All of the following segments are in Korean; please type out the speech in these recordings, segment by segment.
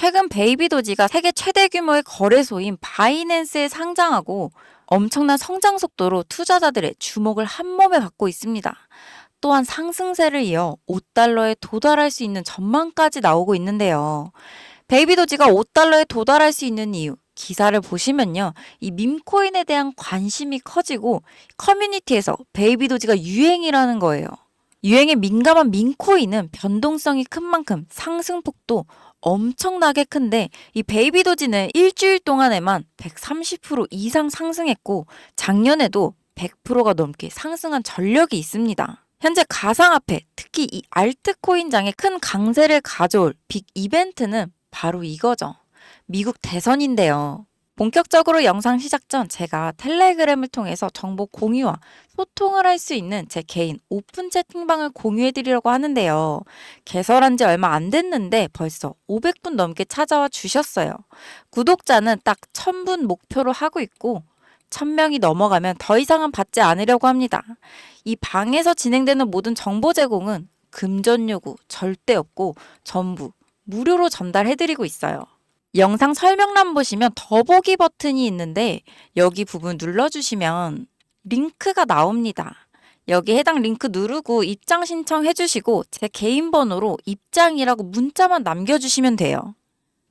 최근 베이비 도지가 세계 최대 규모의 거래소인 바이낸스에 상장하고 엄청난 성장 속도로 투자자들의 주목을 한몸에 받고 있습니다. 또한 상승세를 이어 5달러에 도달할 수 있는 전망까지 나오고 있는데요. 베이비 도지가 5달러에 도달할 수 있는 이유, 기사를 보시면요. 이 밈코인에 대한 관심이 커지고 커뮤니티에서 베이비 도지가 유행이라는 거예요. 유행에 민감한 밈코인은 변동성이 큰 만큼 상승폭도 엄청나게 큰데 이 베이비 도지는 일주일 동안에만 130% 이상 상승했고 작년에도 100%가 넘게 상승한 전력이 있습니다. 현재 가상화폐, 특히 이 알트코인장에 큰 강세를 가져올 빅 이벤트는 바로 이거죠. 미국 대선인데요. 본격적으로 영상 시작 전 제가 텔레그램을 통해서 정보 공유와 소통을 할 수 있는 제 개인 오픈 채팅방을 공유해 드리려고 하는데요. 개설한 지 얼마 안 됐는데 벌써 500분 넘게 찾아와 주셨어요. 구독자는 딱 1000분 목표로 하고 있고 1000명이 넘어가면 더 이상은 받지 않으려고 합니다. 이 방에서 진행되는 모든 정보 제공은 금전 요구 절대 없고 전부 무료로 전달해드리고 있어요. 영상 설명란 보시면 더보기 버튼이 있는데 여기 부분 눌러주시면 링크가 나옵니다. 여기 해당 링크 누르고 입장 신청해 주시고 제 개인 번호로 입장이라고 문자만 남겨주시면 돼요.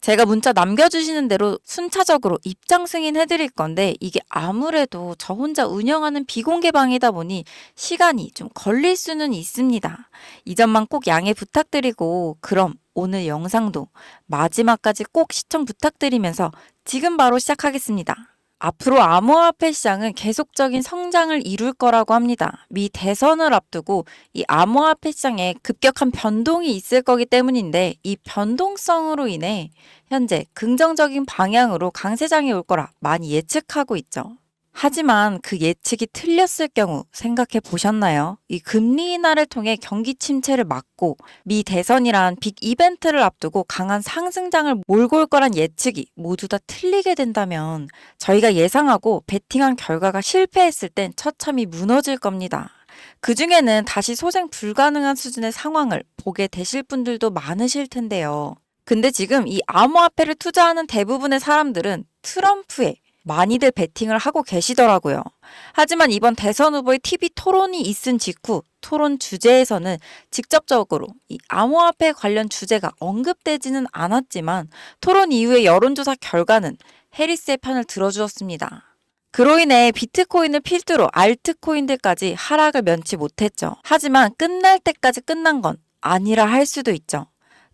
제가 문자 남겨주시는 대로 순차적으로 입장 승인해 드릴 건데 이게 아무래도 저 혼자 운영하는 비공개 방이다 보니 시간이 좀 걸릴 수는 있습니다. 이 점만 꼭 양해 부탁드리고 그럼 오늘 영상도 마지막까지 꼭 시청 부탁드리면서 지금 바로 시작하겠습니다. 앞으로 암호화폐 시장은 계속적인 성장을 이룰 거라고 합니다. 미 대선을 앞두고 이 암호화폐 시장에 급격한 변동이 있을 거기 때문인데 이 변동성으로 인해 현재 긍정적인 방향으로 강세장이 올 거라 많이 예측하고 있죠. 하지만 그 예측이 틀렸을 경우 생각해 보셨나요? 이 금리 인하를 통해 경기 침체를 막고 미 대선이란 빅 이벤트를 앞두고 강한 상승장을 몰고 올 거란 예측이 모두 다 틀리게 된다면 저희가 예상하고 베팅한 결과가 실패했을 땐 처참히 무너질 겁니다. 그 중에는 다시 소생 불가능한 수준의 상황을 보게 되실 분들도 많으실 텐데요. 근데 지금 이 암호화폐를 투자하는 대부분의 사람들은 트럼프에 많이들 베팅을 하고 계시더라고요. 하지만 이번 대선 후보의 TV 토론이 있은 직후 토론 주제에서는 직접적으로 이 암호화폐 관련 주제가 언급되지는 않았지만 토론 이후의 여론조사 결과는 해리스의 편을 들어주었습니다. 그로 인해 비트코인을 필두로 알트코인들까지 하락을 면치 못했죠. 하지만 끝날 때까지 끝난 건 아니라 할 수도 있죠.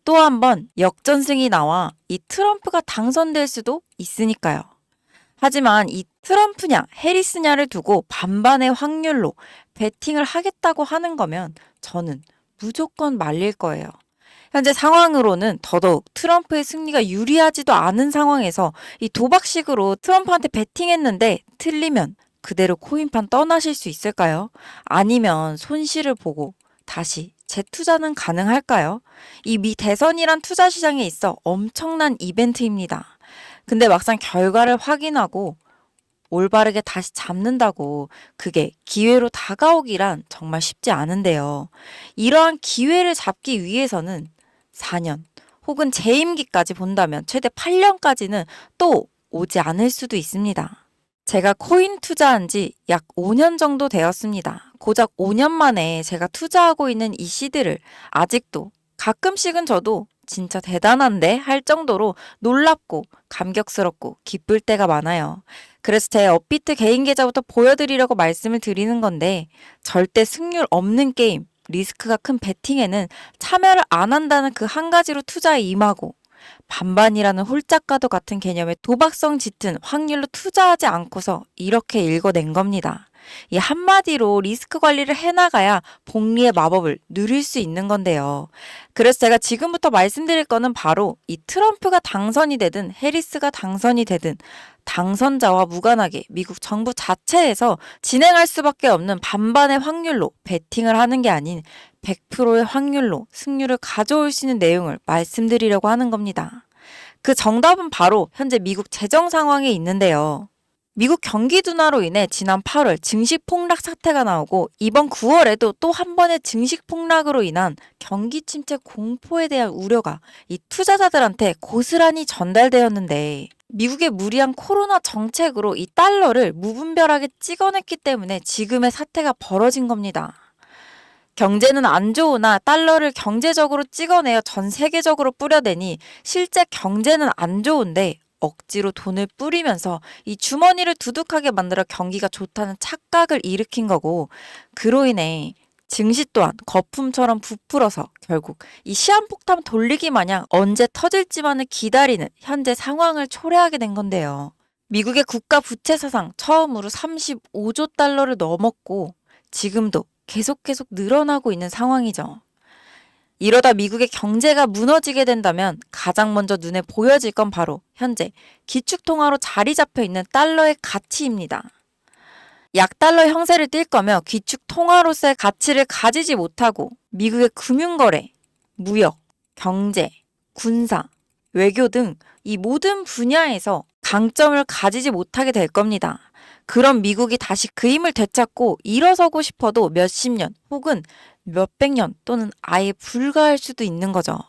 또 한 번 역전승이 나와 이 트럼프가 당선될 수도 있으니까요. 하지만 이 트럼프냐 해리스냐를 두고 반반의 확률로 베팅을 하겠다고 하는 거면 저는 무조건 말릴 거예요. 현재 상황으로는 더더욱 트럼프의 승리가 유리하지도 않은 상황에서 이 도박식으로 트럼프한테 베팅했는데 틀리면 그대로 코인판 떠나실 수 있을까요? 아니면 손실을 보고 다시 재투자는 가능할까요? 이 미 대선이란 투자 시장에 있어 엄청난 이벤트입니다. 근데 막상 결과를 확인하고 올바르게 다시 잡는다고 그게 기회로 다가오기란 정말 쉽지 않은데요. 이러한 기회를 잡기 위해서는 4년 혹은 재임기까지 본다면 최대 8년까지는 또 오지 않을 수도 있습니다. 제가 코인 투자한 지 약 5년 정도 되었습니다. 고작 5년 만에 제가 투자하고 있는 이 시드를 아직도 가끔씩은 저도 진짜 대단한데 할 정도로 놀랍고 감격스럽고 기쁠 때가 많아요. 그래서 제 업비트 개인 계좌부터 보여드리려고 말씀을 드리는 건데 절대 승률 없는 게임, 리스크가 큰 베팅에는 참여를 안 한다는 그 한 가지로 투자에 임하고 반반이라는 홀짝과도 같은 개념의 도박성 짙은 확률로 투자하지 않고서 이렇게 읽어낸 겁니다. 이 한마디로 리스크 관리를 해나가야 복리의 마법을 누릴 수 있는 건데요. 그래서 제가 지금부터 말씀드릴 거는 바로 이 트럼프가 당선이 되든 해리스가 당선이 되든 당선자와 무관하게 미국 정부 자체에서 진행할 수밖에 없는 반반의 확률로 베팅을 하는 게 아닌 100%의 확률로 승률을 가져올 수 있는 내용을 말씀드리려고 하는 겁니다. 그 정답은 바로 현재 미국 재정 상황에 있는데요. 미국 경기 둔화로 인해 지난 8월 증시 폭락 사태가 나오고 이번 9월에도 또 한 번의 증시 폭락으로 인한 경기 침체 공포에 대한 우려가 이 투자자들한테 고스란히 전달되었는데 미국의 무리한 코로나 정책으로 이 달러를 무분별하게 찍어냈기 때문에 지금의 사태가 벌어진 겁니다. 경제는 안 좋으나 달러를 경제적으로 찍어내어 전 세계적으로 뿌려대니 실제 경제는 안 좋은데 억지로 돈을 뿌리면서 이 주머니를 두둑하게 만들어 경기가 좋다는 착각을 일으킨 거고 그로 인해 증시 또한 거품처럼 부풀어서 결국 이 시한폭탄 돌리기 마냥 언제 터질지만을 기다리는 현재 상황을 초래하게 된 건데요. 미국의 국가 부채 사상 처음으로 35조 달러를 넘었고 지금도 계속 늘어나고 있는 상황이죠. 이러다 미국의 경제가 무너지게 된다면 가장 먼저 눈에 보여질 건 바로 현재 기축통화로 자리 잡혀 있는 달러의 가치입니다. 약달러 형세를 띨 거며 기축통화로서의 가치를 가지지 못하고 미국의 금융거래, 무역, 경제, 군사, 외교 등 이 모든 분야에서 강점을 가지지 못하게 될 겁니다. 그럼 미국이 다시 그 힘을 되찾고 일어서고 싶어도 몇십 년 혹은 몇백 년 또는 아예 불가할 수도 있는 거죠.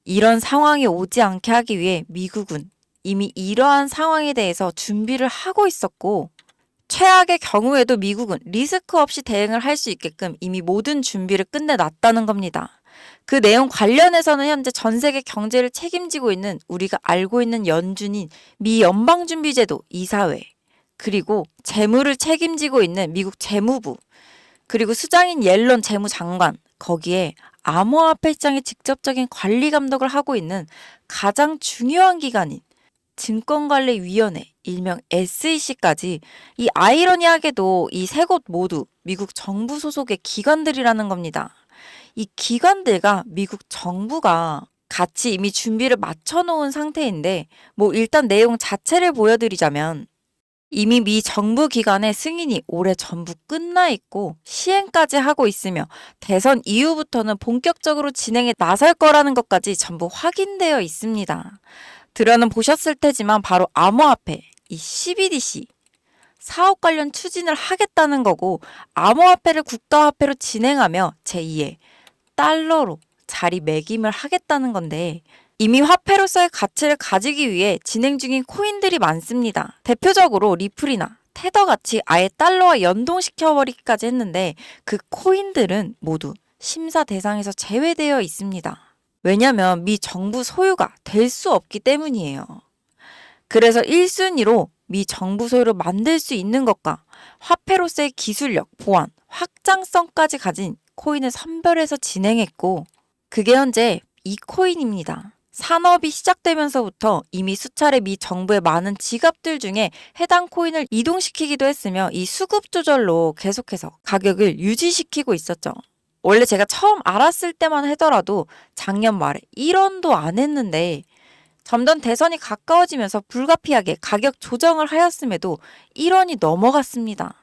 이런 상황이 오지 않게 하기 위해 미국은 이미 이러한 상황에 대해서 준비를 하고 있었고 최악의 경우에도 미국은 리스크 없이 대응을 할 수 있게끔 이미 모든 준비를 끝내놨다는 겁니다. 그 내용 관련해서는 현재 전 세계 경제를 책임지고 있는 우리가 알고 있는 연준인 미 연방준비제도 이사회, 그리고 재무를 책임지고 있는 미국 재무부, 그리고 수장인 옐런 재무장관, 거기에 암호화폐 시장의 직접적인 관리 감독을 하고 있는 가장 중요한 기관인 증권관리위원회, 일명 SEC까지 이 아이러니하게도 이 세 곳 모두 미국 정부 소속의 기관들이라는 겁니다. 이 기관들과 미국 정부가 같이 이미 준비를 맞춰놓은 상태인데 일단 내용 자체를 보여드리자면 이미 미 정부 기관의 승인이 올해 전부 끝나 있고 시행까지 하고 있으며 대선 이후부터는 본격적으로 진행에 나설 거라는 것까지 전부 확인되어 있습니다. 들어는 보셨을 테지만 바로 암호화폐, 이 CBDC, 사업 관련 추진을 하겠다는 거고 암호화폐를 국가화폐로 진행하며 제2의 달러로 자리매김을 하겠다는 건데 이미 화폐로서의 가치를 가지기 위해 진행 중인 코인들이 많습니다. 대표적으로 리플이나 테더 같이 아예 달러와 연동시켜버리기까지 했는데 그 코인들은 모두 심사 대상에서 제외되어 있습니다. 왜냐하면 미 정부 소유가 될 수 없기 때문이에요. 그래서 1순위로 미 정부 소유로 만들 수 있는 것과 화폐로서의 기술력, 보안, 확장성까지 가진 코인을 선별해서 진행했고 그게 현재 이 코인입니다. 산업이 시작되면서부터 이미 수차례 미 정부의 많은 지갑들 중에 해당 코인을 이동시키기도 했으며 이 수급 조절로 계속해서 가격을 유지시키고 있었죠. 원래 제가 처음 알았을 때만 하더라도 작년 말에 1원도 안 했는데 점점 대선이 가까워지면서 불가피하게 가격 조정을 하였음에도 1원이 넘어갔습니다.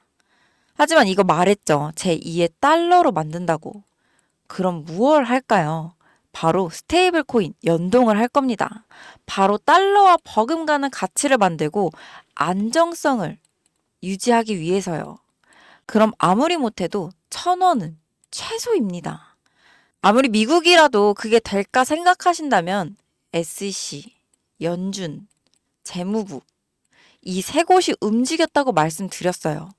하지만 이거 말했죠. 제2의 달러로 만든다고. 그럼 무엇을 할까요? 바로 스테이블 코인 연동을 할 겁니다. 바로 달러와 버금가는 가치를 만들고 안정성을 유지하기 위해서요. 그럼 아무리 못해도 1,000원은 최소입니다. 아무리 미국이라도 그게 될까 생각하신다면 SEC, 연준, 재무부 이 세 곳이 움직였다고 말씀드렸어요.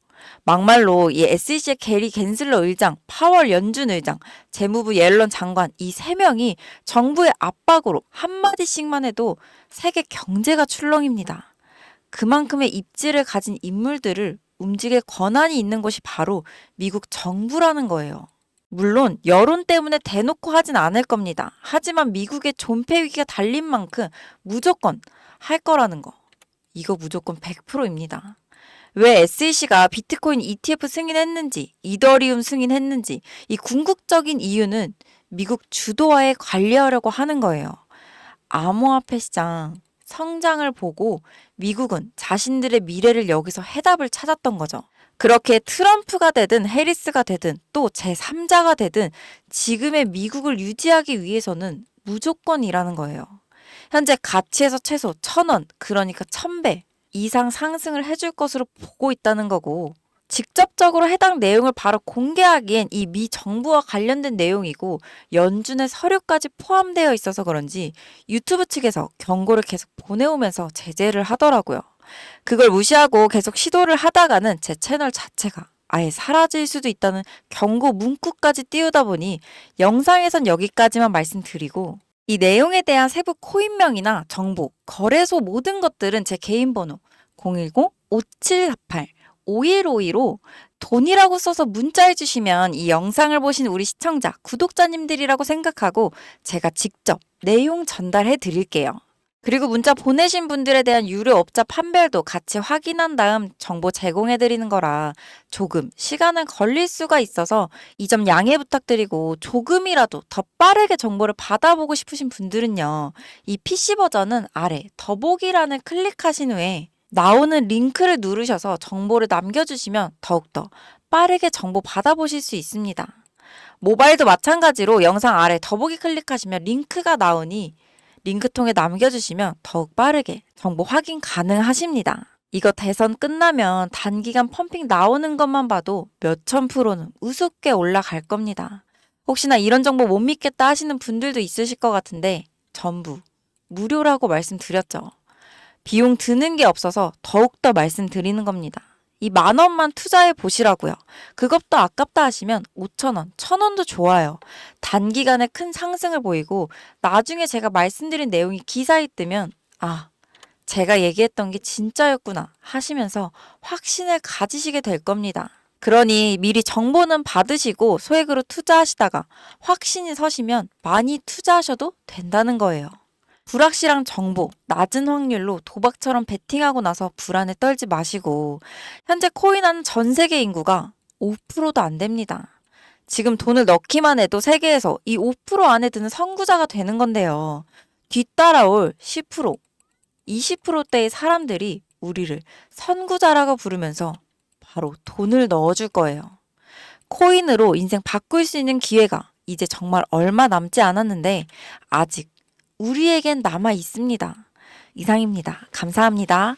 막말로 이 SEC의 게리 겐슬러 의장, 파월 연준 의장, 재무부 옐런 장관 이 세 명이 정부의 압박으로 한마디씩만 해도 세계 경제가 출렁입니다. 그만큼의 입지를 가진 인물들을 움직일 권한이 있는 것이 바로 미국 정부라는 거예요. 물론 여론 때문에 대놓고 하진 않을 겁니다. 하지만 미국의 존폐 위기가 달린 만큼 무조건 할 거라는 거. 이거 무조건 100%입니다. 왜 SEC가 비트코인 ETF 승인했는지, 이더리움 승인했는지 이 궁극적인 이유는 미국 주도하에 관리하려고 하는 거예요. 암호화폐 시장 성장을 보고 미국은 자신들의 미래를 여기서 해답을 찾았던 거죠. 그렇게 트럼프가 되든 해리스가 되든 또 제3자가 되든 지금의 미국을 유지하기 위해서는 무조건이라는 거예요. 현재 가치에서 최소 1,000원, 그러니까 1,000배. 이상 상승을 해줄 것으로 보고 있다는 거고, 직접적으로 해당 내용을 바로 공개하기엔 이 미 정부와 관련된 내용이고 연준의 서류까지 포함되어 있어서 그런지 유튜브 측에서 경고를 계속 보내오면서 제재를 하더라고요. 그걸 무시하고 계속 시도를 하다가는 제 채널 자체가 아예 사라질 수도 있다는 경고 문구까지 띄우다 보니 영상에선 여기까지만 말씀드리고, 이 내용에 대한 세부 코인명이나 정보, 거래소 모든 것들은 제 개인 번호 010-5748-5152로 돈이라고 써서 문자해 주시면 이 영상을 보신 우리 시청자, 구독자님들이라고 생각하고 제가 직접 내용 전달해 드릴게요. 그리고 문자 보내신 분들에 대한 유료 업자 판별도 같이 확인한 다음 정보 제공해 드리는 거라 조금 시간은 걸릴 수가 있어서 이 점 양해 부탁드리고, 조금이라도 더 빠르게 정보를 받아보고 싶으신 분들은요, 이 PC 버전은 아래 더보기란을 클릭하신 후에 나오는 링크를 누르셔서 정보를 남겨주시면 더욱더 빠르게 정보 받아보실 수 있습니다. 모바일도 마찬가지로 영상 아래 더보기 클릭하시면 링크가 나오니 링크 통해 남겨주시면 더욱 빠르게 정보 확인 가능하십니다. 이거 대선 끝나면 단기간 펌핑 나오는 것만 봐도 몇천 프로는 우습게 올라갈 겁니다. 혹시나 이런 정보 못 믿겠다 하시는 분들도 있으실 것 같은데 전부 무료라고 말씀드렸죠. 비용 드는 게 없어서 더욱더 말씀드리는 겁니다. 이 10,000원만 투자해 보시라고요. 그것도 아깝다 하시면 5,000원, 1,000원도 좋아요. 단기간에 큰 상승을 보이고 나중에 제가 말씀드린 내용이 기사에 뜨면 제가 얘기했던 게 진짜였구나 하시면서 확신을 가지시게 될 겁니다. 그러니 미리 정보는 받으시고 소액으로 투자하시다가 확신이 서시면 많이 투자하셔도 된다는 거예요. 불확실한 정보, 낮은 확률로 도박처럼 베팅하고 나서 불안에 떨지 마시고, 현재 코인하는 전 세계 인구가 5%도 안 됩니다. 지금 돈을 넣기만 해도 세계에서 이 5% 안에 드는 선구자가 되는 건데요. 뒤따라올 10%, 20%대의 사람들이 우리를 선구자라고 부르면서 바로 돈을 넣어줄 거예요. 코인으로 인생 바꿀 수 있는 기회가 이제 정말 얼마 남지 않았는데 아직 우리에겐 남아 있습니다. 이상입니다. 감사합니다.